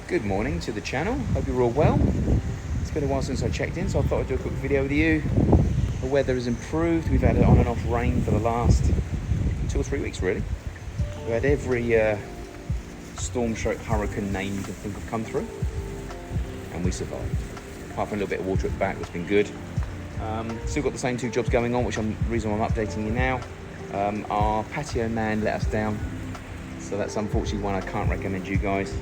Good morning to the channel, hope you're all well. It's been a while since I checked in, so I thought I'd do a quick video with you. The weather has improved. We've had on and off rain for the last 2 or 3 weeks really. We've had every storm stroke hurricane name you can think of come through, and we survived. Apart from a little bit of water at the back, which has been good. Still got the same 2 jobs going on, which I'm the reason why I'm updating you now. Our patio man let us down, so that's unfortunately one I can't recommend you guys.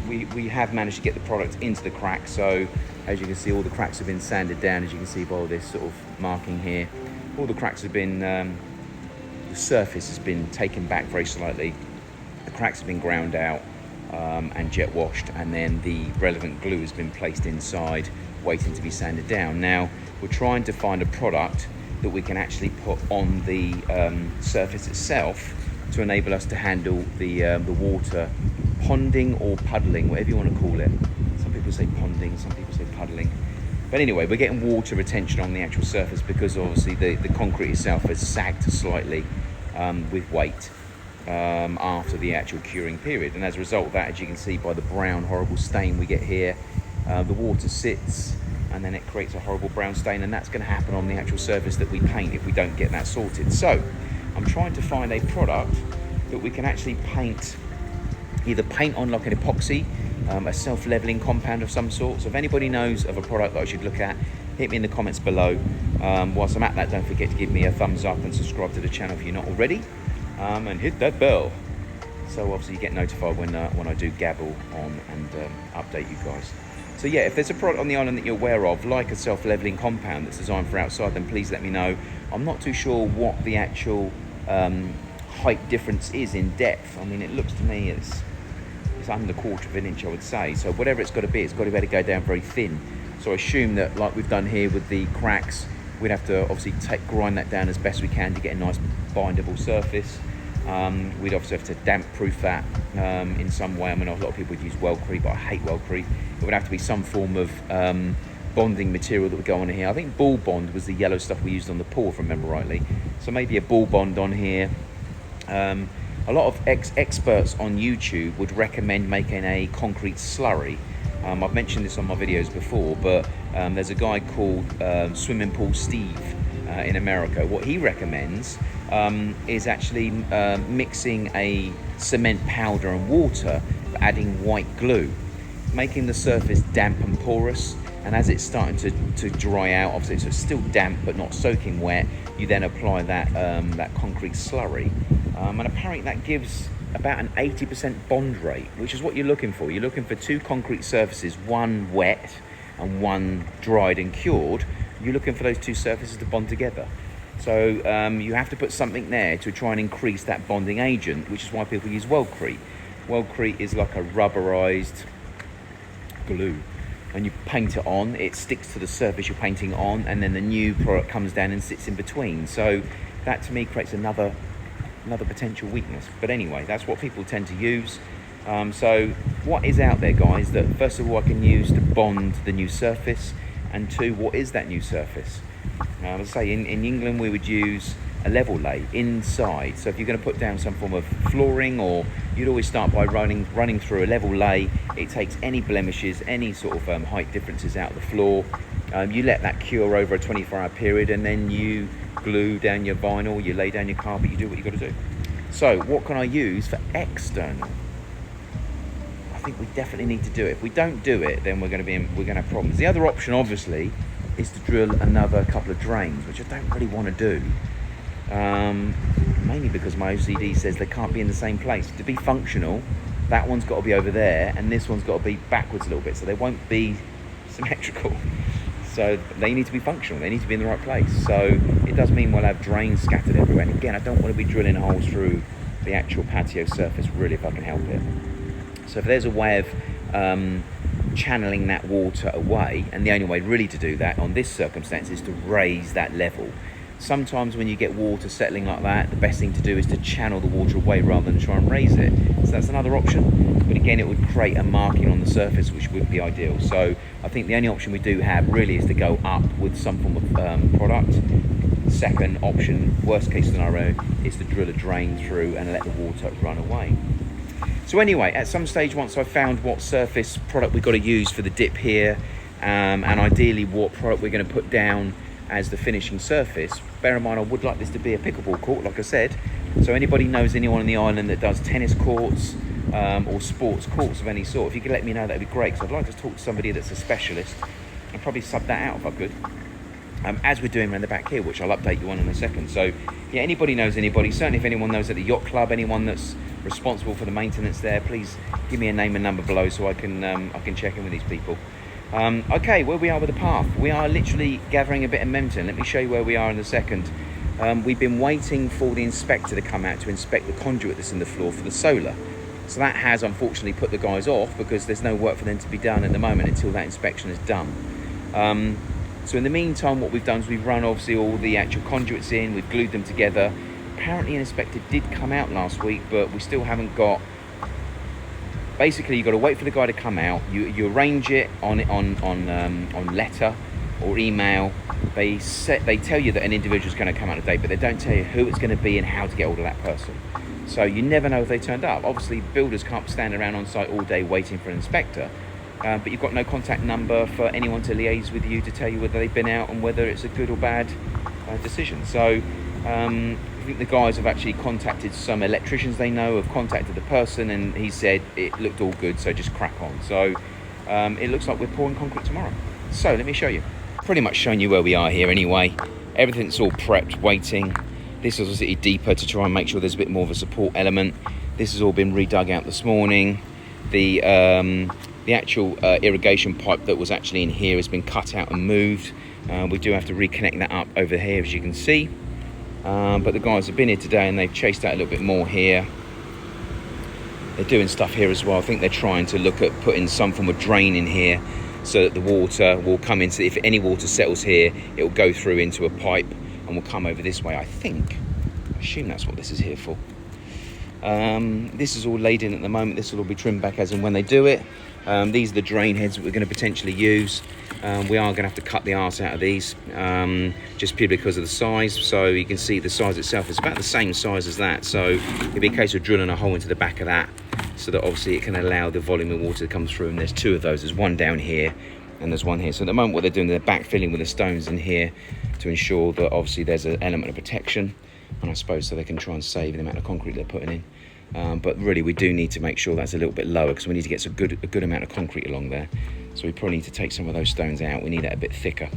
We have managed to get the product into the cracks, so as you can see, all the cracks have been sanded down. As you can see by all this sort of marking here, all the cracks have been, the surface has been taken back very slightly. The cracks have been ground out and jet washed, and then the relevant glue has been placed inside, waiting to be sanded down. Now we're trying to find a product that we can actually put on the surface itself to enable us to handle the water ponding or puddling, whatever you want to call it. Some people say ponding, some people say puddling. But anyway, we're getting water retention on the actual surface because obviously the concrete itself has sagged slightly with weight after the actual curing period. And as a result of that, as you can see by the brown horrible stain we get here, the water sits and then it creates a horrible brown stain, and that's going to happen on the actual surface that we paint if we don't get that sorted. So I'm trying to find a product that we can actually either paint on like an epoxy, a self-leveling compound of some sort. So if anybody knows of a product that I should look at, hit me in the comments below. Whilst I'm at that, don't forget to give me a thumbs up and subscribe to the channel if you're not already, and hit that bell, so obviously you get notified when I do gabble on and update you guys. So yeah, if there's a product on the island that you're aware of, like a self-leveling compound that's designed for outside, then please let me know. I'm not too sure what the actual height difference is in depth. I mean, it looks to me it's under 1/4 of an inch, I would say. So whatever it's got to be, it's got to be able to go down very thin. So I assume that, like we've done here with the cracks, we'd have to obviously grind that down as best we can to get a nice bindable surface. We'd obviously have to damp proof that in some way. I mean, a lot of people would use Welcrete, but I hate Welcrete. It would have to be some form of bonding material that would go on here. I think Ball Bond was the yellow stuff we used on the pool, if I remember rightly. So maybe a Ball Bond on here. A lot of experts on YouTube would recommend making a concrete slurry. I've mentioned this on my videos before, but there's a guy called Swimming Pool Steve in America. What he recommends is actually mixing a cement powder and water, but adding white glue, making the surface damp and porous. And as it's starting to dry out, obviously so it's still damp but not soaking wet, you then apply that concrete slurry. And apparently that gives about an 80% bond rate, which is what you're looking for. You're looking for 2 concrete surfaces, one wet and one dried and cured. You're looking for those 2 surfaces to bond together. So you have to put something there to try and increase that bonding agent, which is why people use Welcrete. Welcrete is like a rubberized glue, and you paint it on, it sticks to the surface you're painting on, and then the new product comes down and sits in between. So that to me creates another potential weakness. But anyway, that's what people tend to use. So what is out there, guys, that first of all I can use to bond the new surface, and 2, what is that new surface? As I say, in England we would use a level lay inside. So if you're going to put down some form of flooring, or you'd always start by running through a level lay. It takes any blemishes, any sort of height differences out of the floor. You let that cure over a 24-hour period, and then you glue down your vinyl, you lay down your carpet, you do what you got to do. So what can I use for external? I think we definitely need to do it. If we don't do it, then we're going to have problems. The other option obviously is to drill another couple of drains, which I don't really want to do. Mainly because my OCD says they can't be in the same place. To be functional, that one's got to be over there and this one's got to be backwards a little bit, so they won't be symmetrical. So they need to be functional, they need to be in the right place. So it does mean we'll have drains scattered everywhere. And again, I don't want to be drilling holes through the actual patio surface, really, if I can help it. So if there's a way of channeling that water away, and the only way really to do that on this circumstance is to raise that level. Sometimes when you get water settling like that, the best thing to do is to channel the water away rather than try and raise it. So that's another option, but again it would create a marking on the surface which wouldn't be ideal. So I think the only option we do have really is to go up with some form of product. Second option, worst case scenario, is to drill a drain through and let the water run away. So anyway, at some stage, once I've found what surface product we've got to use for the dip here, and ideally what product we're going to put down as the finishing surface, bear in mind I would like this to be a pickleball court, like I said. So anybody knows anyone on the island that does tennis courts or sports courts of any sort, if you could let me know, that'd be great, because I'd like to talk to somebody that's a specialist and probably sub that out if I could. As we're doing around the back here, which I'll update you on in a second. So yeah, anybody knows anybody, certainly if anyone knows at the yacht club, anyone that's responsible for the maintenance there, please give me a name and number below so I can check in with these people. Okay, where we are with the path, we are literally gathering a bit of momentum. Let me show you where we are in a second. We've been waiting for the inspector to come out to inspect the conduit that's in the floor for the solar. So that has unfortunately put the guys off, because there's no work for them to be done at the moment until that inspection is done. So in the meantime, what we've done is we've run obviously all the actual conduits in, we've glued them together. Apparently an inspector did come out last week, but we still haven't got... Basically, you've got to wait for the guy to come out. You arrange it on letter or email. They tell you that an individual is going to come out today, but they don't tell you who it's going to be and how to get hold of that person. So you never know if they turned up. Obviously, builders can't stand around on site all day waiting for an inspector. But you've got no contact number for anyone to liaise with you to tell you whether they've been out and whether it's a good or bad decision. So I think the guys have actually contacted some electricians they know, have contacted the person, and he said it looked all good, so just crack on. So it looks like we're pouring concrete tomorrow. So let me show you. Pretty much showing you where we are here anyway. Everything's all prepped, waiting. This is obviously deeper to try and make sure there's a bit more of a support element. This has all been redug out this morning. The actual irrigation pipe that was actually in here has been cut out and moved. We do have to reconnect that up over here, as you can see. But the guys have been here today and they've chased out a little bit more here. They're doing stuff here as well. I think they're trying to look at putting some form of drain in here so that the water will come into, if any water settles here, it will go through into a pipe and will come over this way, I think. I assume that's what this is here for. This is all laid in at the moment. This will all be trimmed back as and when they do it. These are the drain heads that we're going to potentially use. We are going to have to cut the arse out of these, just purely because of the size. So you can see the size itself is about the same size as that. So it'll be a case of drilling a hole into the back of that, so that obviously it can allow the volume of water to come through. And there's two of those. There's one down here and there's one here. So at the moment what they're doing, they're backfilling with the stones in here to ensure that obviously there's an element of protection. And I suppose so they can try and save the amount of concrete they're putting in. But really we do need to make sure that's a little bit lower, because we need to get a good amount of concrete along there. So we probably need to take some of those stones out. We need that a bit thicker.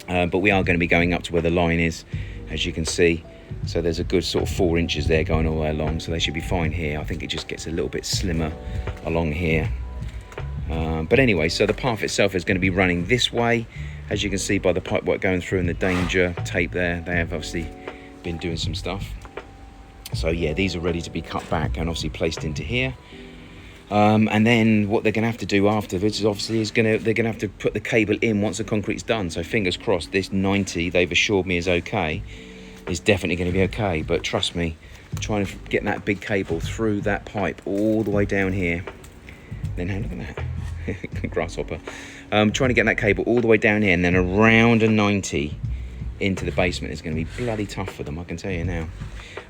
But we are going to be going up to where the line is, as you can see. So there's a good sort of 4 inches there going all the way along, so they should be fine here. I think it just gets a little bit slimmer along here. But anyway, so the path itself is going to be running this way, as you can see by the pipework going through and the danger tape there. They have obviously been doing some stuff. So yeah, these are ready to be cut back and obviously placed into here. And then what they're going to have to do afterwards is obviously they're going to have to put the cable in once the concrete's done. So fingers crossed, this 90 they've assured me is okay, is definitely going to be okay. But trust me, trying to get that big cable through that pipe all the way down here. Then look at that. Grasshopper. Trying to get that cable all the way down here and then around a 90 into the basement is going to be bloody tough for them, I can tell you now.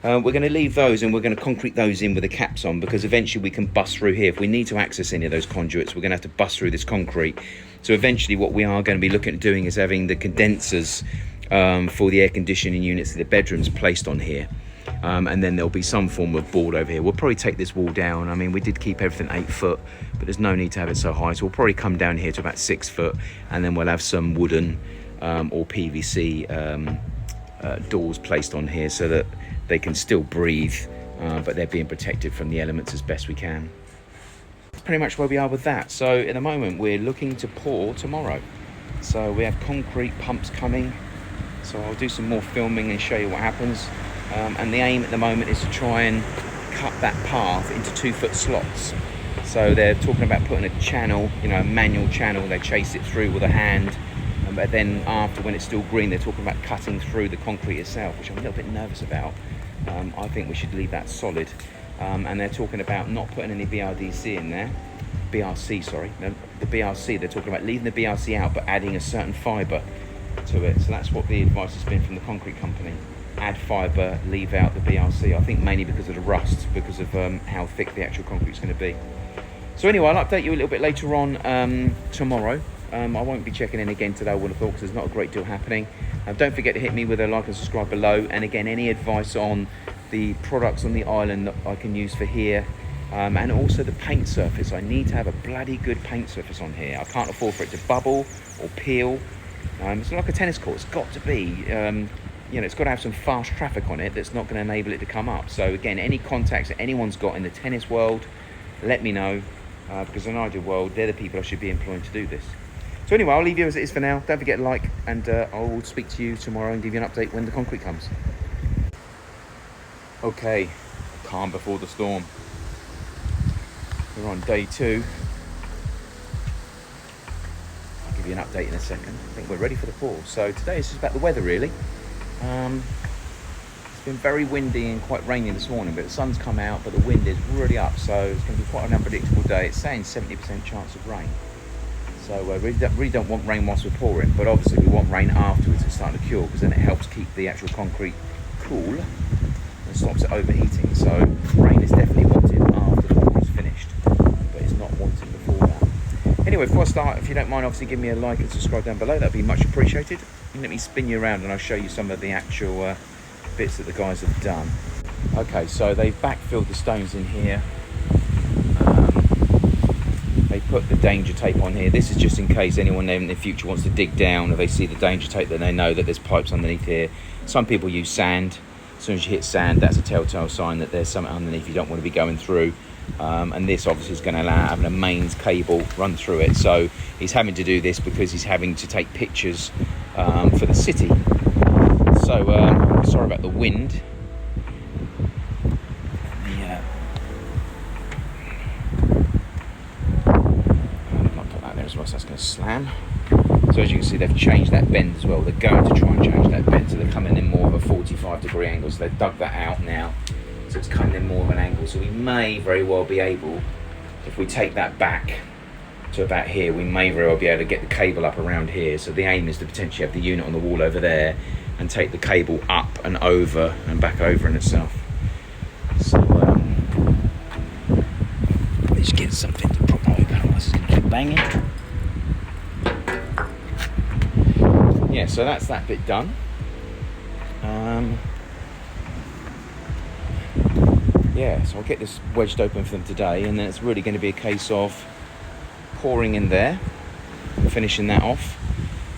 We're going to leave those and we're going to concrete those in with the caps on, because eventually we can bust through here. If we need to access any of those conduits, we're going to have to bust through this concrete. So eventually what we are going to be looking at doing is having the condensers for the air conditioning units of the bedrooms placed on here. And then there'll be some form of board over here. We'll probably take this wall down. I mean, we did keep everything 8 foot, but there's no need to have it so high. So we'll probably come down here to about 6 foot, and then we'll have some wooden or PVC doors placed on here so that they can still breathe, but they're being protected from the elements as best we can. That's pretty much where we are with that. So at the moment, we're looking to pour tomorrow. So we have concrete pumps coming. So I'll do some more filming and show you what happens. And the aim at the moment is to try and cut that path into 2-foot slots. So they're talking about putting a channel, a manual channel. They chase it through with a hand. But then after, when it's still green, they're talking about cutting through the concrete itself, which I'm a little bit nervous about. I think we should leave that solid. And they're talking about not putting any BRDC in there. BRC, sorry. No, the BRC, they're talking about leaving the BRC out, but adding a certain fibre to it. So that's what the advice has been from the concrete company. add fibre, leave out the BRC. I think mainly because of the rust, because of how thick the actual concrete is going to be. So anyway, I'll update you a little bit later on tomorrow. I won't be checking in again today, I would have thought, because there's not a great deal happening. Don't forget to hit me with a like and subscribe below. And again, any advice on the products on the island that I can use for here, and also the paint surface. I need to have a bloody good paint surface on here. I can't afford for it to bubble or peel. It's like a tennis court. It's got to be, it's got to have some fast traffic on it that's not going to enable it to come up. So again, any contacts that anyone's got in the tennis world, let me know, because in an ideal world, they're the people I should be employing to do this. So anyway, I'll leave you as it is for now. Don't forget to like, and I will speak to you tomorrow and give you an update when the concrete comes. Okay, calm before the storm. We're on day 2. I'll give you an update in a second. I think we're ready for the pour. So today is just about the weather, really. It's been very windy and quite rainy this morning, but the sun's come out, but the wind is really up, so it's going to be quite an unpredictable day. It's saying 70% chance of rain. So I really don't want rain whilst we're pouring, but obviously we want rain afterwards. It's starting to cure, because then it helps keep the actual concrete cool and stops it overheating. So rain is definitely wanted after the pour is finished, but it's not wanted before that. Anyway, before I start, if you don't mind, obviously give me a like and subscribe down below. That'd be much appreciated. And let me spin you around and I'll show you some of the actual bits that the guys have done. Okay, so they've backfilled the stones in here. They put the danger tape on here. This is just in case anyone in the future wants to dig down, or they see the danger tape, then they know that there's pipes underneath here. Some people use sand. As soon as you hit sand, that's a telltale sign that there's something underneath you don't want to be going through. And this obviously is going to allow having a mains cable run through it. So he's having to do this because he's having to take pictures for the city. So sorry about the wind. As well, so that's going to slam. So as you can see, they've changed that bend as well. They're going to try and change that bend, so they're coming in more of a 45-degree angle. So they've dug that out now, so it's coming in more of an angle. So we may very well be able, if we take that back to about here, we may very well be able to get the cable up around here. So the aim is to potentially have the unit on the wall over there and take the cable up and over and back over in itself. So let's get something to prop over. This is going to keep banging. Yeah, so that's that bit done. Yeah, so I'll get this wedged open for them today, and then it's really going to be a case of pouring in there, finishing that off,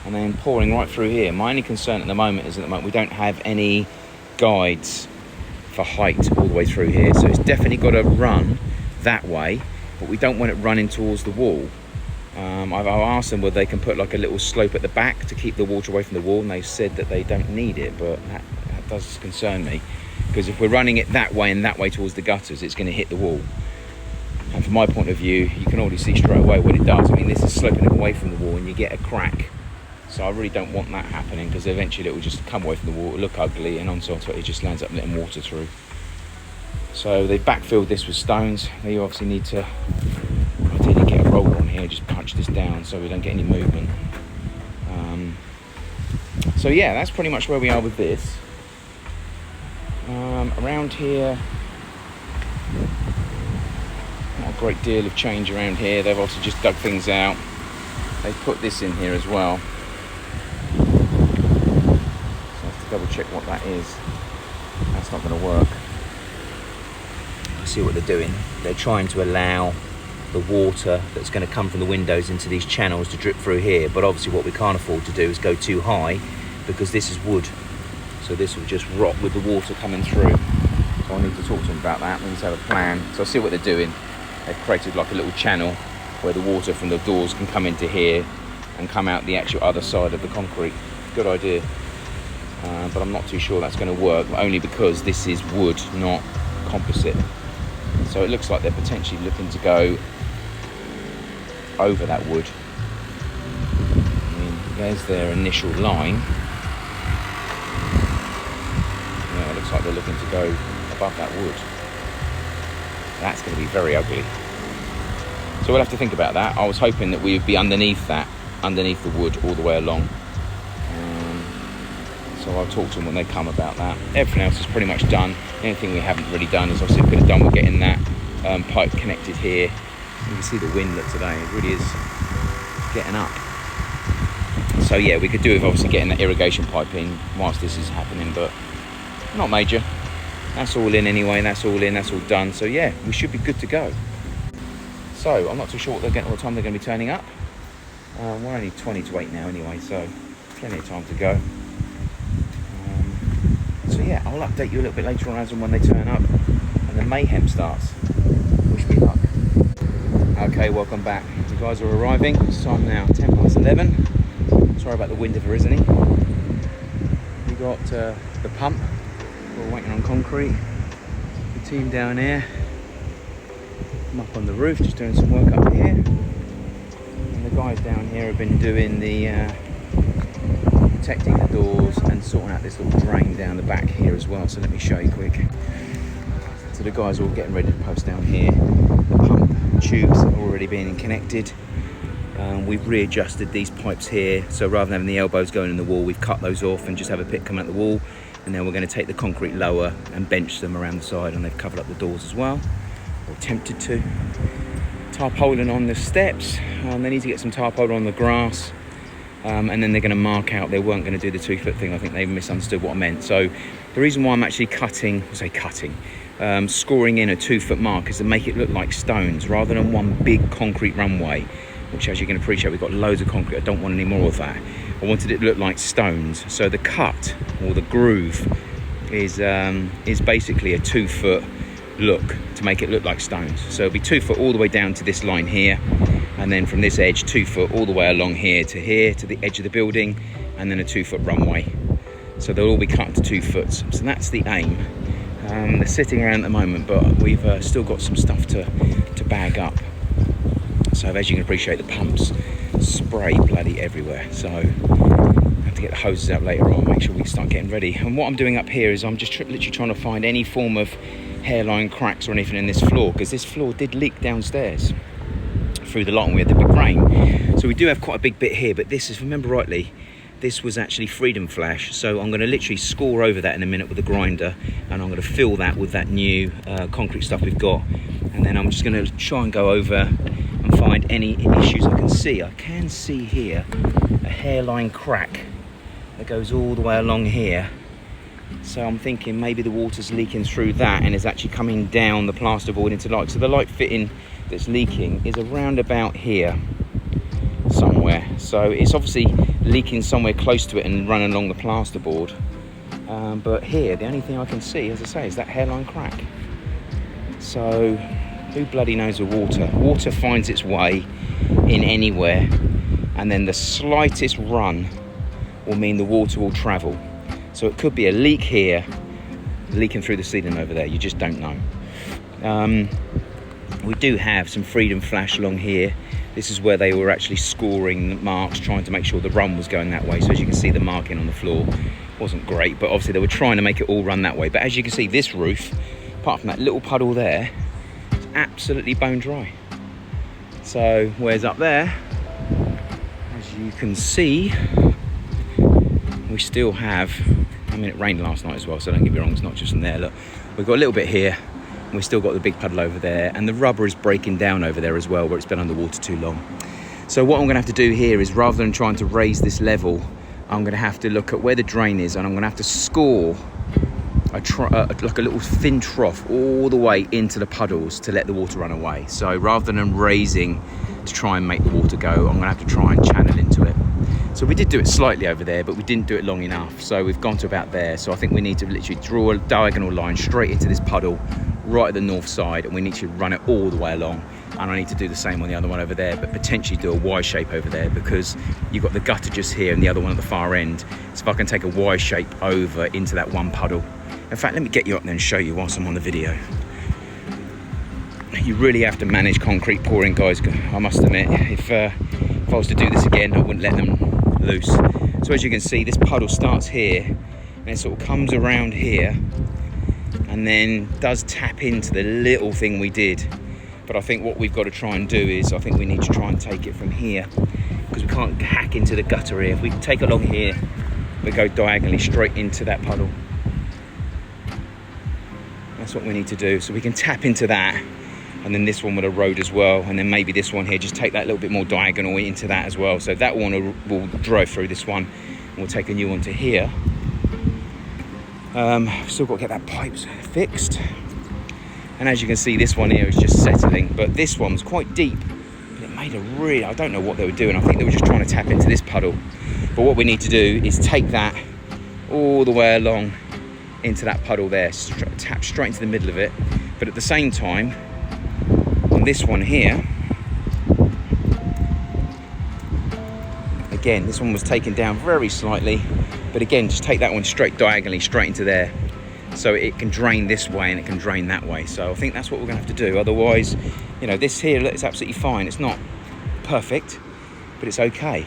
and then pouring right through here. My only concern at the moment is we don't have any guides for height all the way through here, so it's definitely got to run that way, but we don't want it running towards the wall. I've asked them whether they can put like a little slope at the back to keep the water away from the wall, and they said that they don't need it, but that does concern me, because if we're running it that way and that way towards the gutters, it's going to hit the wall. And from my point of view, you can already see straight away what it does. I mean, this is sloping away from the wall and you get a crack. So I really don't want that happening, because eventually it will just come away from the wall, it'll look ugly, and on top of it, it just lands up letting water through. So they've backfilled this with stones. They obviously need to ideally get a roller on here, just punch this down so we don't get any movement. So yeah, that's pretty much where we are with this. Around here, not a great deal of change around here. They've also just dug things out. They've put this in here as well. So I have to double check what that is. That's not going to work. See what they're doing. They're trying to allow the water that's going to come from the windows into these channels to drip through here, but obviously what we can't afford to do is go too high, because this is wood, so this will just rot with the water coming through. So I need to talk to them about that. We need to have a plan. So I see what they're doing. They've created like a little channel where the water from the doors can come into here and come out the actual other side of the concrete. Good idea, but I'm not too sure that's going to work, only because this is wood, not composite. So it looks like they're potentially looking to go over that wood. I mean, there's their initial line. Yeah, it looks like they're looking to go above that wood. That's going to be very ugly. So we'll have to think about that. I was hoping that we would be underneath that, underneath the wood all the way along. So I'll talk to them when they come about that. Everything else is pretty much done. The only thing we haven't really done is obviously we could have done with getting that pipe connected here. You can see the wind look today, it really is getting up. So yeah, we could do with obviously getting that irrigation pipe in whilst this is happening, but not major. That's all in anyway, that's all in, that's all done. So yeah, we should be good to go. So I'm not too sure what time they're going to be turning up. We're only 20 to 8 now anyway, so plenty of time to go. So yeah, I'll update you a little bit later on as and when they turn up and the mayhem starts. Wish me luck. Okay, welcome back. The guys are arriving. It's time now 10 past 11. Sorry about the wind if there is any. We got the pump. We're waiting on concrete. The team down here. I'm up on the roof just doing some work up here. And the guys down here have been doing the protecting the doors and sorting out this little drain down the back here as well. So let me show you quick. So the guys are all getting ready to post down here. The pump tubes have already been connected. We've readjusted these pipes here. So rather than having the elbows going in the wall, we've cut those off and just have a pit come out the wall. And then we're going to take the concrete lower and bench them around the side, and they've covered up the doors as well, or attempted to. Tarpaulin on the steps. They need to get some tarpaulin on the grass. And then they're going to mark out, they weren't going to do the 2-foot thing. I think they misunderstood what I meant. So the reason why I'm actually scoring in a 2-foot mark is to make it look like stones rather than one big concrete runway, which, as you can appreciate, we've got loads of concrete. I don't want any more of that. I wanted it to look like stones. So the cut or the groove is basically a 2-foot look to make it look like stones. So it'll be 2 foot all the way down to this line here, and then from this edge 2 foot all the way along here to the edge of the building, and then a 2-foot runway. So they'll all be cut to 2 foot. So that's the aim. They're sitting around at the moment, but we've still got some stuff to bag up. So as you can appreciate, the pumps spray bloody everywhere. So I have to get the hoses out later on, make sure we can start getting ready. And what I'm doing up here is I'm just literally trying to find any form of hairline cracks or anything in this floor, because this floor did leak downstairs through the lot and we had the big rain. So we do have quite a big bit here, but this is, if I remember rightly, this was actually Freedom Flash. So I'm going to literally score over that in a minute with a grinder, and I'm going to fill that with that new concrete stuff we've got. And then I'm just going to try and go over and find any issues I can see. I can see here a hairline crack that goes all the way along here. So I'm thinking maybe the water's leaking through that and is actually coming down the plasterboard into light. So the light fitting that's leaking is around about here somewhere. So it's obviously leaking somewhere close to it and running along the plasterboard. But here, the only thing I can see, as I say, is that hairline crack. So who bloody knows the water? Water finds its way in anywhere, and then the slightest run will mean the water will travel. So it could be a leak here, leaking through the ceiling over there. You just don't know. We do have some Freedom Flash along here. This is where they were actually scoring marks, trying to make sure the run was going that way. So as you can see, the marking on the floor wasn't great, but obviously they were trying to make it all run that way. But as you can see, this roof, apart from that little puddle there, is absolutely bone dry. So whereas up there, as you can see, we still have, I mean, it rained last night as well, so don't get me wrong, it's not just from there. Look, we've got a little bit here, and we've still got the big puddle over there, and the rubber is breaking down over there as well, where it's been underwater too long. So what I'm going to have to do here is, rather than trying to raise this level, I'm going to have to look at where the drain is, and I'm going to have to score like a little thin trough all the way into the puddles to let the water run away. So rather than raising to try and make the water go, I'm going to have to try and channel into it. So we did do it slightly over there, but we didn't do it long enough. So we've gone to about there. So I think we need to literally draw a diagonal line straight into this puddle right at the north side, and we need to run it all the way along. And I need to do the same on the other one over there, but potentially do a Y shape over there, because you've got the gutter just here and the other one at the far end. So if I can take a Y shape over into that one puddle. In fact, let me get you up there and show you whilst I'm on the video. You really have to manage concrete pouring, guys. I must admit, if I was to do this again, I wouldn't let them loose. So as you can see, this puddle starts here and it sort of comes around here and then does tap into the little thing we did. But I think what we've got to try and do is, I think we need to try and take it from here, because we can't hack into the gutter here. If we take along here but go diagonally straight into that puddle. That's what we need to do. So we can tap into that, and then this one with a road as well, and then maybe this one here, just take that little bit more diagonal into that as well. So that one will drive through this one, and we'll take a new one to here. Still got to get that pipes fixed. And as you can see, this one here is just settling, but this one's quite deep. It made a really, I don't know what they were doing. I think they were just trying to tap into this puddle. But what we need to do is take that all the way along into that puddle there, tap straight into the middle of it. But at the same time, on this one here, again, this one was taken down very slightly, but again, just take that one straight diagonally, straight into there. So it can drain this way and it can drain that way. So I think that's what we're gonna have to do. Otherwise, you know, this here is absolutely fine. It's not perfect, but it's okay.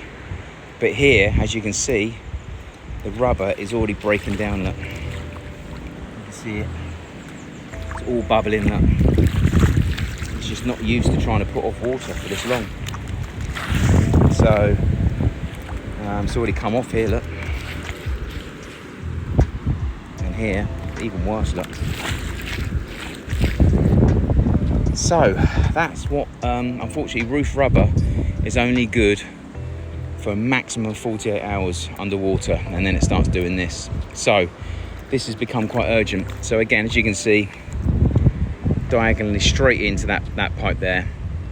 But here, as you can see, the rubber is already breaking down. Look, you can see it. It's all bubbling up. It's just not used to trying to put off water for this long. So it's already come off here, look. And here, even worse, look. So that's what, unfortunately, roof rubber is only good for a maximum of 48 hours underwater, and then it starts doing this. So this has become quite urgent. So again, as you can see, diagonally straight into that pipe there,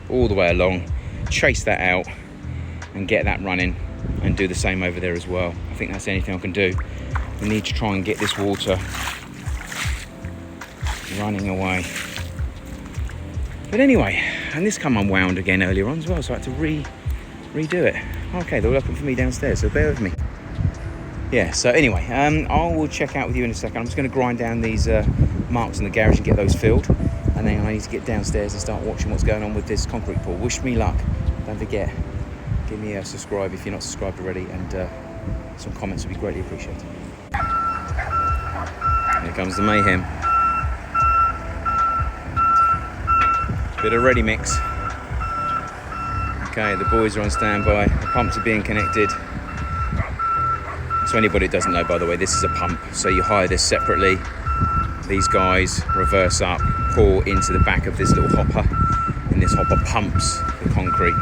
all the way along, chase that out and get that running, and do the same over there as well. I think that's anything I can do. We need to try and get this water running away. But anyway, and this come unwound again earlier on as well, so I had to redo it. Okay, they're all looking for me downstairs, so bear with me. Yeah, so anyway, I will check out with you in a second. I'm just going to grind down these marks in the garage and get those filled, and then I need to get downstairs and start watching what's going on with this concrete pool. Wish me luck. Don't forget, give me a subscribe if you're not subscribed already, and some comments would be greatly appreciated. Here comes the mayhem. Bit of ready mix. Okay, the boys are on standby. The pumps are being connected. So anybody that doesn't know, by the way, this is a pump. So you hire this separately. These guys reverse up, pour into the back of this little hopper, and this hopper pumps the concrete.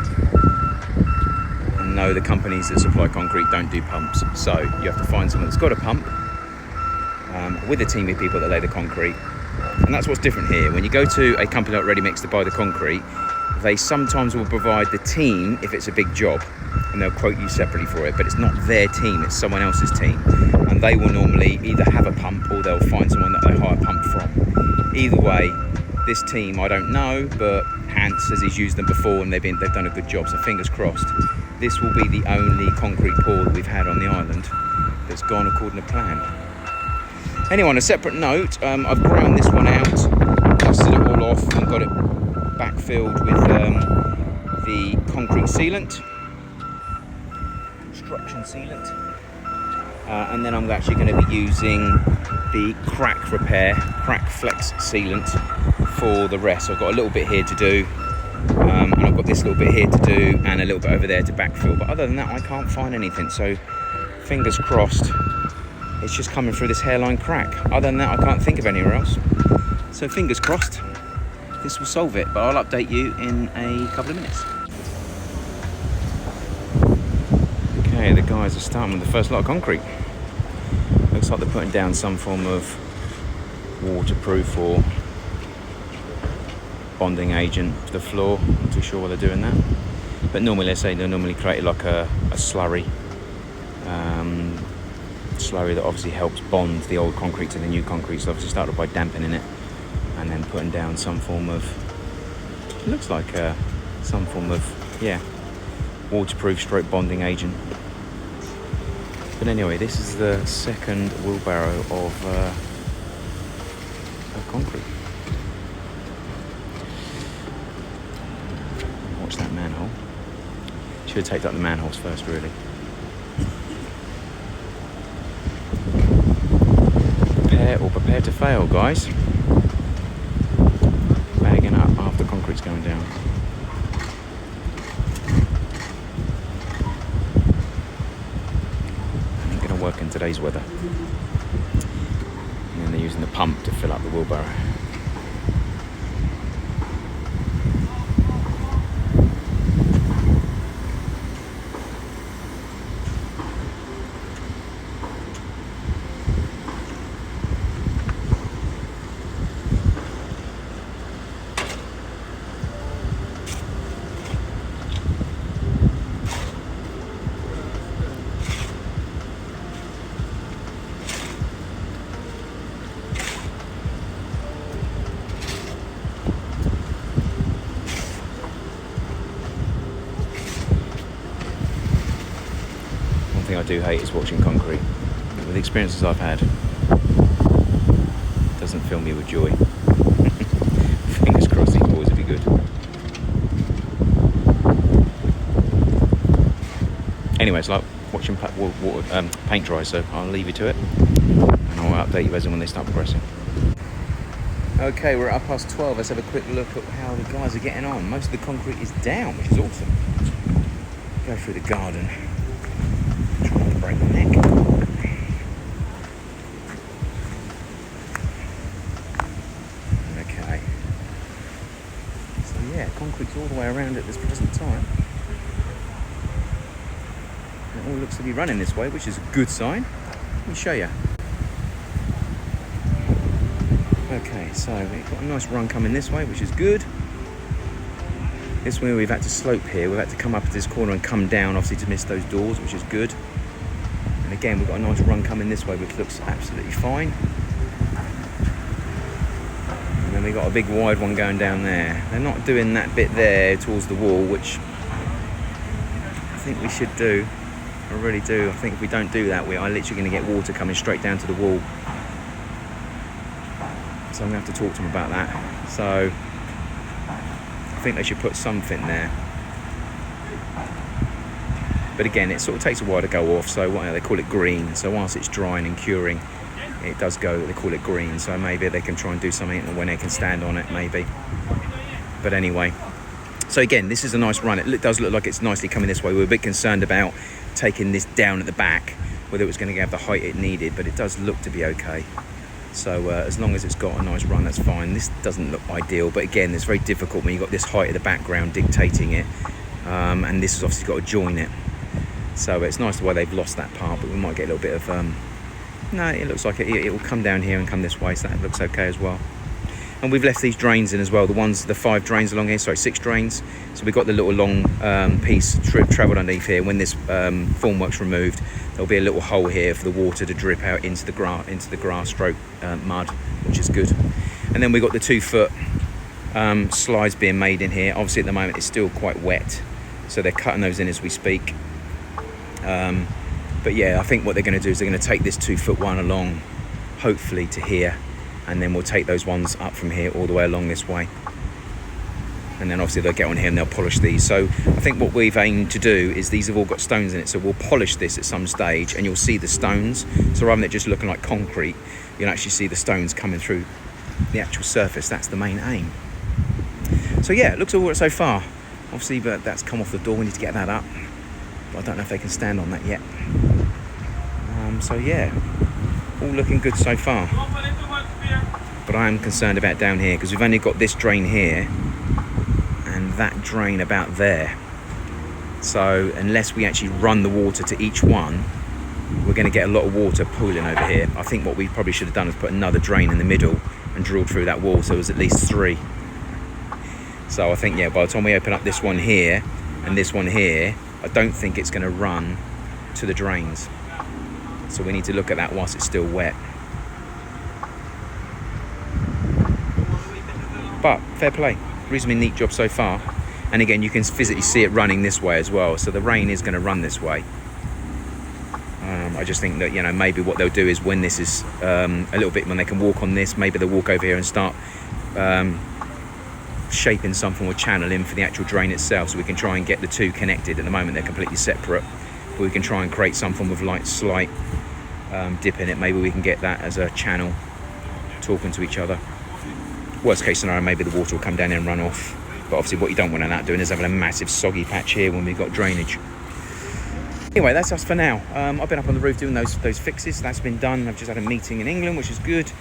And no, the companies that supply concrete don't do pumps. So you have to find someone that's got a pump with a team of people that lay the concrete. And that's what's different here. When you go to a company like Ready Mix to buy the concrete, they sometimes will provide the team if it's a big job, and they'll quote you separately for it, but it's not their team, it's someone else's team. And they will normally either have a pump or they'll find someone that they hire a pump from. Either way, this team, I don't know, but Hans says he's used them before and they've done a good job, so fingers crossed. This will be the only concrete pour that we've had on the island that's gone according to plan. Anyway, on a separate note, I've ground this one out, dusted it all off and got it backfilled with the concrete sealant, construction sealant, and then I'm actually going to be using the crack flex sealant for the rest. So I've got a little bit here to do, and I've got this little bit here to do, and a little bit over there to backfill, but other than that I can't find anything, so fingers crossed it's just coming through this hairline crack. Other than that I can't think of anywhere else, so fingers crossed this will solve it, but I'll update you in a couple of minutes. Okay, the guys are starting with the first lot of concrete. Looks like they're putting down some form of waterproof or bonding agent for the floor. Not too sure why they're doing that, but normally they'll normally create like a slurry that obviously helps bond the old concrete to the new concrete. So obviously started by dampening it and then putting down some form of, it looks like some form of, yeah, waterproof stroke bonding agent. But anyway, this is the second wheelbarrow of concrete. Watch that manhole. Should have taped up the manholes first, really. Prepare to fail, guys. Bagging up after concrete's going down. Ain't gonna work in today's weather. And then they're using the pump to fill up the wheelbarrow. One thing I do hate is watching concrete. With the experiences I've had, it doesn't fill me with joy. Fingers crossed these boys will be good. Anyway, it's like watching paint dry, so I'll leave you to it. And I'll update you as and when they start progressing. Okay, we're at 12:30. Let's have a quick look at how the guys are getting on. Most of the concrete is down, which is awesome. Go through the garden. Try not to break my neck. Okay. So yeah, concrete's all the way around at this present time. It all looks to be running this way, which is a good sign. Let me show you. Okay, so we've got a nice run coming this way, which is good. This way we've had to slope here. We've had to come up to this corner and come down, obviously, to miss those doors, which is good. And again, we've got a nice run coming this way, which looks absolutely fine. And then we've got a big wide one going down there. They're not doing that bit there towards the wall, which I think we should do. I really do. I think if we don't do that, we are literally going to get water coming straight down to the wall. So I'm going to have to talk to them about that. So I think they should put something there. But again, it sort of takes a while to go off, so they call it green. So whilst it's drying and curing, it does go, they call it green. So maybe they can try and do something when they can stand on it, maybe. But anyway, so again, this is a nice run. It does look like it's nicely coming this way. We were a bit concerned about taking this down at the back, whether it was going to have the height it needed, but it does look to be okay. So as long as it's got a nice run, that's fine. This doesn't look ideal, but again, it's very difficult when you've got this height of the background dictating it, and this has obviously got to join it. So it's nice the way they've lost that part, but we might get a little bit of no, it looks like it will come down here and come this way, so that looks okay as well. And we've left these drains in as well, the 5 drains along here, sorry, 6 drains. So we've got the little long piece travelled underneath here. When this formwork's removed, there'll be a little hole here for the water to drip out into the grass stroke mud, which is good. And then we've got the 2-foot slides being made in here. Obviously at the moment it's still quite wet, so they're cutting those in as we speak. But yeah, I think what they're going to do is they're going to take this 2-foot one along, hopefully to here, and then we'll take those ones up from here all the way along this way. And then obviously they'll get on here and they'll polish these. So I think what we've aimed to do is these have all got stones in it, so we'll polish this at some stage and you'll see the stones. So rather than it just looking like concrete, you'll actually see the stones coming through the actual surface. That's the main aim. So yeah, it looks all right so far. Obviously, but that's come off the door, we need to get that up. But I don't know if they can stand on that yet. So yeah, all looking good so far. But I am concerned about down here because we've only got this drain here and that drain about there. So unless we actually run the water to each one, we're going to get a lot of water pooling over here. I think what we probably should have done is put another drain in the middle and drilled through that wall, so it was at least 3. So I think, yeah, by the time we open up this one here and this one here, I don't think it's going to run to the drains. So we need to look at that whilst it's still wet. But fair play, reasonably neat job so far. And again, you can physically see it running this way as well. So the rain is going to run this way. I just think that, you know, maybe what they'll do is when this is a little bit, when they can walk on this, maybe they'll walk over here and start shaping some form of channel in for the actual drain itself, so we can try and get the 2 connected. At the moment they're completely separate, but we can try and create some form of slight dip in it. Maybe we can get that as a channel talking to each other. Worst case scenario, maybe the water will come down here and run off. But obviously what you don't want to end up doing is having a massive soggy patch here when we've got drainage. Anyway, that's us for now. I've been up on the roof doing those fixes. That's been done. I've just had a meeting in England, which is good.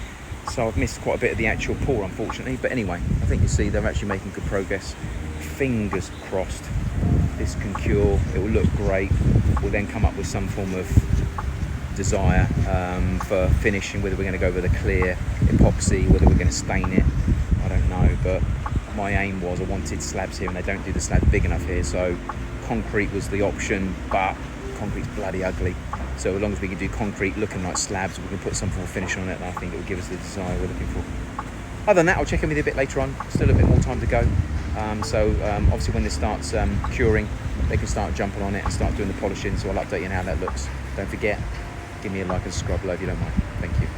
So I've missed quite a bit of the actual pour, unfortunately. But anyway, I think you see they're actually making good progress. Fingers crossed this can cure. It will look great. We'll then come up with some form of desire for finishing, whether we're going to go with a clear epoxy, whether we're going to stain it, I don't know. But my aim was I wanted slabs here, and they don't do the slabs big enough here, so concrete was the option, but concrete's bloody ugly. So as long as we can do concrete looking like slabs, we can put some form of finish on it, and I think it will give us the desire we're looking for. Other than that, I'll check in with you a bit later on. Still a bit more time to go. Obviously when this starts curing, they can start jumping on it and start doing the polishing, so I'll update you on how that looks. Don't forget, give me a like and subscribe below if you don't mind. Thank you.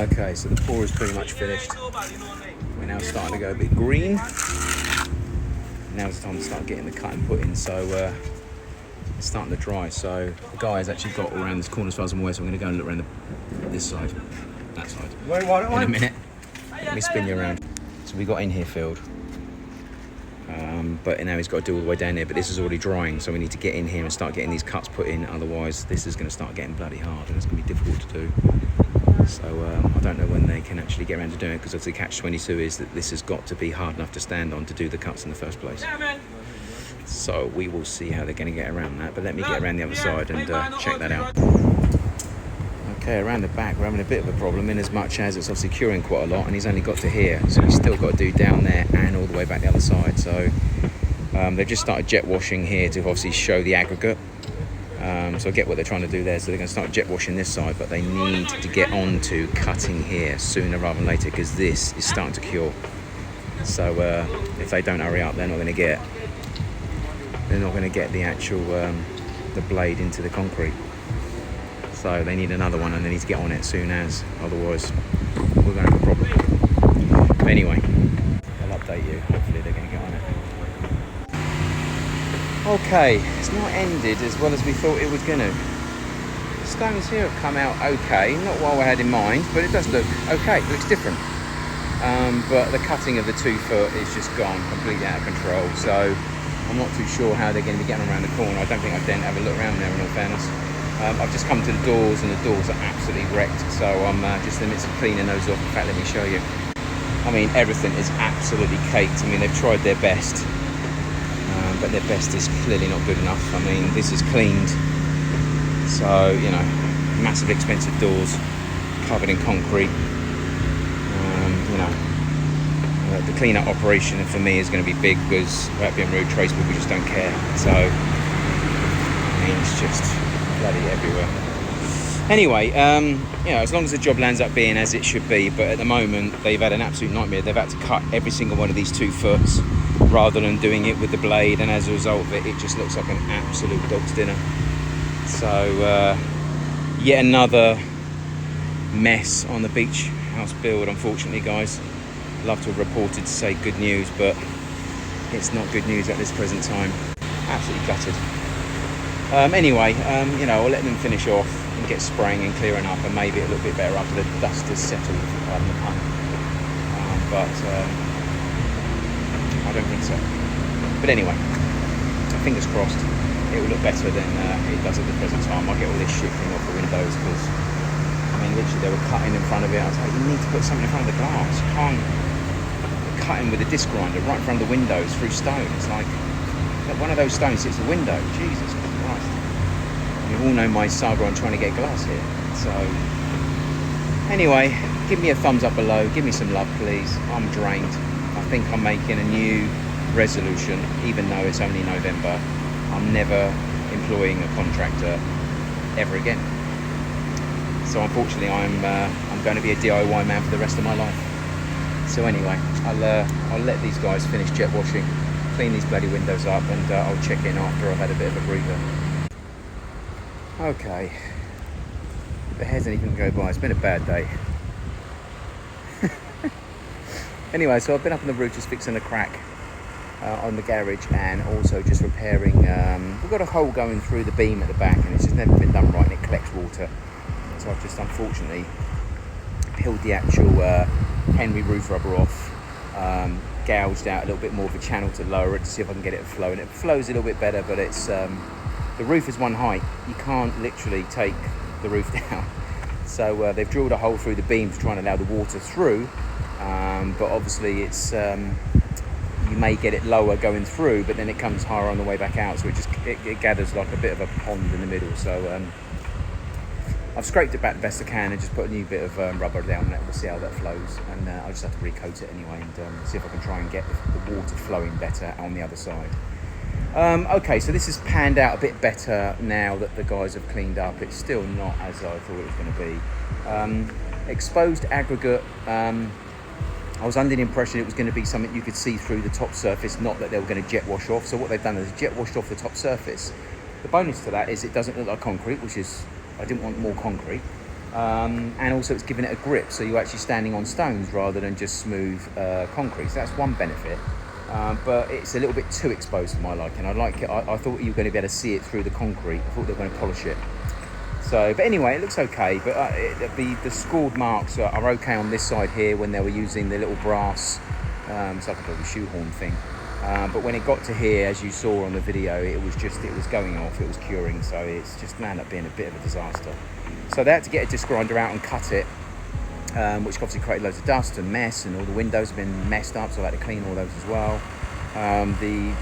Okay, so the pour is pretty much finished. We're now starting to go a bit green. Now's the time to start getting the cutting put in, so it's starting to dry. So the guy has actually got all around this corner as far as I'm aware, so I'm going to go and look around this side, that side, in a minute. Let me spin you around. So we got in here filled, but now he's got to do all the way down there, but this is already drying, so we need to get in here and start getting these cuts put in, otherwise this is going to start getting bloody hard and it's going to be difficult to do. So I don't know when they can actually get around to doing it, because obviously catch-22 is that this has got to be hard enough to stand on to do the cuts in the first place. So we will see how they're going to get around that, but let me get around the other side and check that out. Okay, around the back we're having a bit of a problem, in as much as it's obviously curing quite a lot and he's only got to here, so he's still got to do down there and all the way back the other side. So they've just started jet washing here to obviously show the aggregate. So I get what they're trying to do there, so they're going to start jet washing this side, but they need to get on to cutting here sooner rather than later, because this is starting to cure. So if they don't hurry up, they're not going to get the actual the blade into the concrete. So they need another one, and they need to get on it soon as, otherwise we're going to have a problem. But anyway, I'll update you. Hopefully they're going to get on it. Okay, it's not ended as well as we thought it was going to. Stones here have come out okay, not what I had in mind, but it does look okay. It looks different. But the cutting of the 2 foot is just gone completely out of control. So I'm not too sure how they're going to be getting around the corner. I don't think I've done have a look around there, in all fairness. I've just come to the doors, and the doors are absolutely wrecked. So I'm just in the midst of cleaning those off. In fact, let me show you. I mean, everything is absolutely caked. I mean, they've tried their best. But their best is clearly not good enough. I mean, this is cleaned, so you know, massive expensive doors covered in concrete. You know, the clean-up operation for me is going to be big, because without being rude, tradespeople just don't care. So I mean, it's just bloody everywhere. Anyway, you know, as long as the job lands up being as it should be, but at the moment they've had an absolute nightmare. They've had to cut every single one of these 2 foots rather than doing it with the blade, and as a result of it, it just looks like an absolute dog's dinner. So yet another mess on the beach house build, unfortunately, guys. Love to have reported to say good news, but it's not good news at this present time. Absolutely gutted. Anyway, you know, I'll let them finish off and get spraying and clearing up, and maybe it'll look a bit better after the dust has settled, if you pardon the pun. But I don't think so. But anyway, fingers crossed, it will look better than it does at the present time. I'll get all this shit thing off the windows, because I mean, literally they were cutting in front of it. I was like, you need to put something in front of the glass. You can't. They're cutting with a disc grinder right in front of the windows through stone. It's like one of those stones hits the window. Jesus Christ. You all know my saga on trying to get glass here. So anyway, give me a thumbs up below. Give me some love, please. I'm drained. I think I'm making a new resolution, even though it's only November. I'm never employing a contractor ever again. So unfortunately, I'm going to be a DIY man for the rest of my life. So anyway, I'll let these guys finish jet washing, clean these bloody windows up, and I'll check in after I've had a bit of a breather. Okay, the hair's only going to go by. It's been a bad day. Anyway, so I've been up on the roof just fixing a crack on the garage, and also just repairing. We've got a hole going through the beam at the back, and it's just never been done right, and it collects water. So I've just unfortunately peeled the actual Henry roof rubber off, gouged out a little bit more of a channel to lower it to see if I can get it to flow. And it flows a little bit better, but it's the roof is one height. You can't literally take the roof down. So they've drilled a hole through the beam to try and allow the water through. But obviously it's you may get it lower going through, but then it comes higher on the way back out, so it gathers like a bit of a pond in the middle. So I've scraped it back the best I can and just put a new bit of rubber down and we'll see how that flows. And I'll just have to recoat it anyway and see if I can try and get the water flowing better on the other side. Okay, so this has panned out a bit better now that the guys have cleaned up. It's still not as I thought it was going to be. Exposed aggregate, I was under the impression it was going to be something you could see through the top surface, not that they were going to jet wash off. So what they've done is jet washed off the top surface. The bonus to that is it doesn't look like concrete, which is, I didn't want more concrete. And also it's given it a grip, so you're actually standing on stones rather than just smooth concrete. So that's one benefit. But it's a little bit too exposed for my liking. I like it. I thought you were going to be able to see it through the concrete. I thought they were going to polish it. So, but anyway, it looks okay. But the scored marks are okay on this side here when they were using the little brass, it's like a little shoehorn thing. But when it got to here, as you saw on the video, it was going off. It was curing. So it's just ended up being a bit of a disaster. So they had to get a disc grinder out and cut it. Which obviously created loads of dust and mess, and all the windows have been messed up, so I had to clean all those as well. The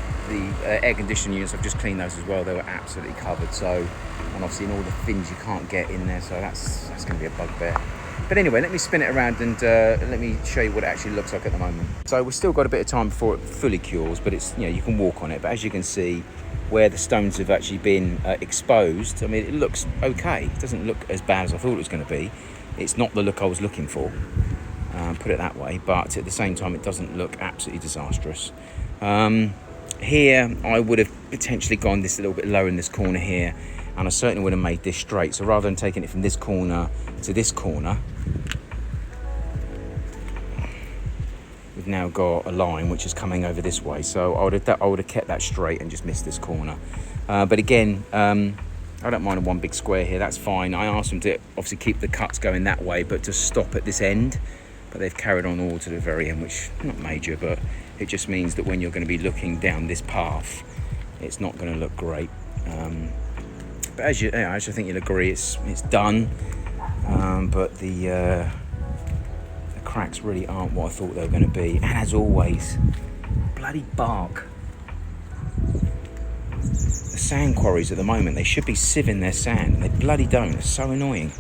air conditioning units, I've just cleaned those as well. They were absolutely covered, so, and obviously in all the fins you can't get in there, so that's going to be a bugbear. But anyway, let me spin it around and let me show you what it actually looks like at the moment. So we've still got a bit of time before it fully cures, but it's, you can walk on it. But as you can see, where the stones have actually been exposed, I mean, it looks okay. It doesn't look as bad as I thought it was going to be. It's not the look I was looking for, put it that way, but at the same time it doesn't look absolutely disastrous. Here I would have potentially gone this a little bit lower in this corner here, and I certainly would have made this straight. So rather than taking it from this corner to this corner, we've now got a line which is coming over this way. So I would have kept that straight and just missed this corner. But again, I don't mind a one big square here, that's fine. I asked them to obviously keep the cuts going that way, but to stop at this end. But they've carried on all to the very end, which not major, but it just means that when you're going to be looking down this path, it's not going to look great. But as I think you'll agree, it's done. But the cracks really aren't what I thought they were going to be. And as always, bloody bark. The sand quarries at the moment, they should be sieving their sand, and they bloody don't. It's so annoying.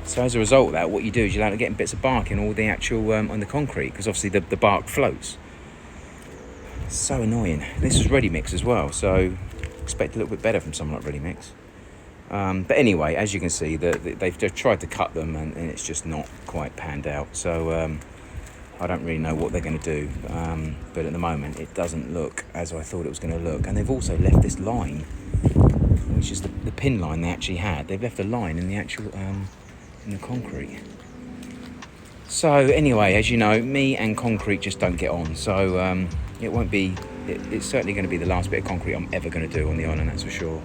So as a result of that, what you do is you're allowed to get bits of bark in all the actual on the concrete, because obviously the bark floats. It's so annoying. This is ready mix as well, so expect a little bit better from someone like ready mix. But anyway, as you can see, they've tried to cut them, and it's just not quite panned out. So I don't really know what they're going to do, but at the moment it doesn't look as I thought it was going to look. And they've also left this line, which is the pin line they actually had. They've left a line in the actual in the concrete. So anyway, as you know, me and concrete just don't get on. So it won't be. It's certainly going to be the last bit of concrete I'm ever going to do on the island, that's for sure.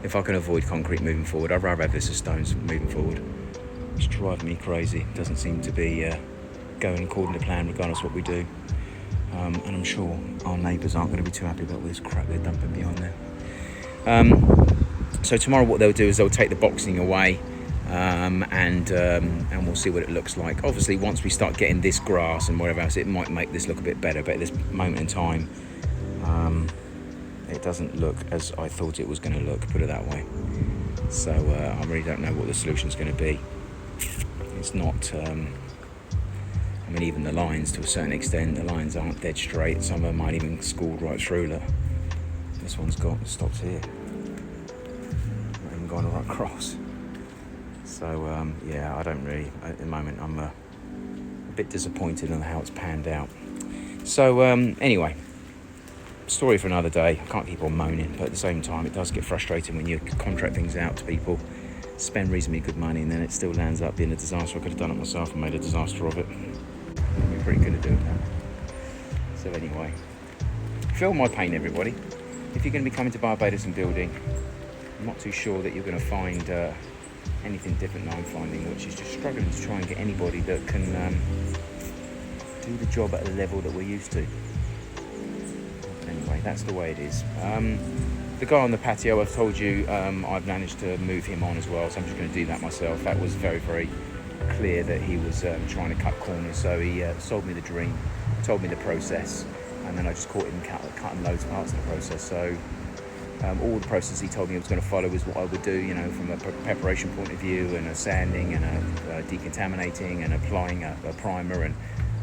If I can avoid concrete moving forward, I'd rather have this as stones moving forward. It's driving me crazy. It doesn't seem to be going according to plan regardless of what we do, and I'm sure our neighbours aren't going to be too happy about this crap they're dumping behind there. So tomorrow what they'll do is they'll take the boxing away, and we'll see what it looks like. Obviously once we start getting this grass and whatever else, it might make this look a bit better, but at this moment in time it doesn't look as I thought it was going to look, put it that way. So I really don't know what the solution's going to be. It's not I mean, even the lines, to a certain extent, the lines aren't dead straight. Some of them aren't even scored right through. Look, this one's stops here. Not even gone right across. So yeah, I don't really. At the moment, I'm a bit disappointed on how it's panned out. So anyway, story for another day. I can't keep on moaning, but at the same time, it does get frustrating when you contract things out to people, spend reasonably good money, and then it still lands up being a disaster. I could have done it myself and made a disaster of it. I'm pretty good at doing that. So anyway, feel my pain, everybody. If you're going to be coming to Barbados and building, I'm not too sure that you're going to find anything different than I'm finding, which is just struggling to try and get anybody that can do the job at a level that we're used to. But anyway, that's the way it is. The guy on the patio, I've told you, I've managed to move him on as well, so I'm just going to do that myself. That was very, very clear that he was trying to cut corners, so he sold me the dream, told me the process, and then I just caught him cutting loads of parts of the process. So all the process he told me I was going to follow is what I would do, you know, from a preparation point of view, and a sanding and a decontaminating and applying a primer,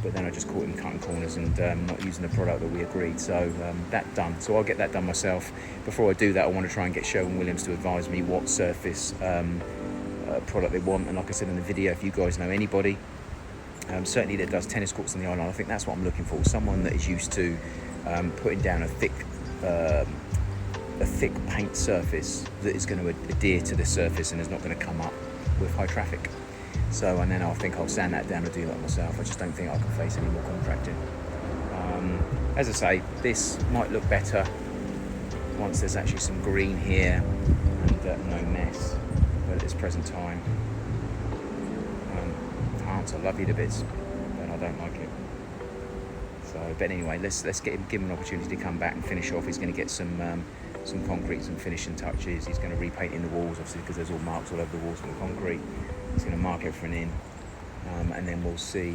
but then I just caught him cutting corners and not using the product that we agreed. So that done. So I'll get that done myself. Before I do that, I want to try and get Sherwin-Williams to advise me what surface product they want. And like I said in the video, if you guys know anybody, certainly that does tennis courts on the island, I think that's what I'm looking for. Someone that is used to putting down a thick paint surface that is going to adhere to the surface and is not going to come up with high traffic. So, and then I think I'll sand that down and do that myself. I just don't think I can face any more contracting. As I say, this might look better once there's actually some green here and no mess. But at this present time, plants, I love you to bits, but I don't like it. So, but anyway, let's give him an opportunity to come back and finish off. He's going to get some concrete, some finishing touches. He's going to repaint in the walls, obviously, because there's all marks all over the walls from the concrete. He's going to mark everything in, and then we'll see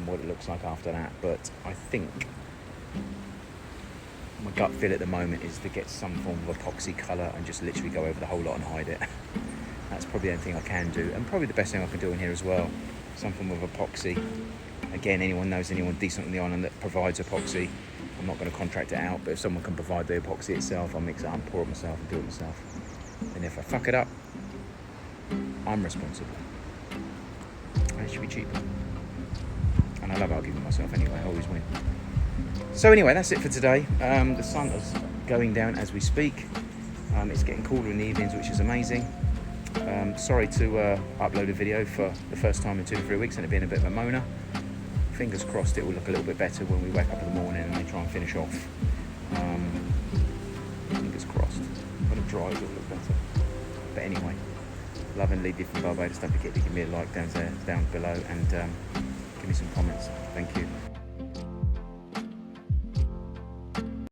what it looks like after that. But I think my gut feel at the moment is to get some form of epoxy colour and just literally go over the whole lot and hide it. That's probably the only thing I can do, and probably the best thing I can do in here as well. Some form of epoxy. Again, anyone decent on the island that provides epoxy, I'm not going to contract it out, but if someone can provide the epoxy itself, I'll mix it up and pour it myself and do it myself. And if I fuck it up, I'm responsible. And it should be cheaper. And I love arguing myself anyway, I always win. So anyway, that's it for today. The sun is going down as we speak. It's getting cooler in the evenings, which is amazing. Sorry to upload a video for the first time in 2 to 3 weeks and it being a bit of a moaner. Fingers crossed it will look a little bit better when we wake up in the morning and then try and finish off. Fingers crossed. When it dries, it will look better. But anyway, love and leave you from Barbados. Don't forget to give me a like down below and give me some comments. Thank you.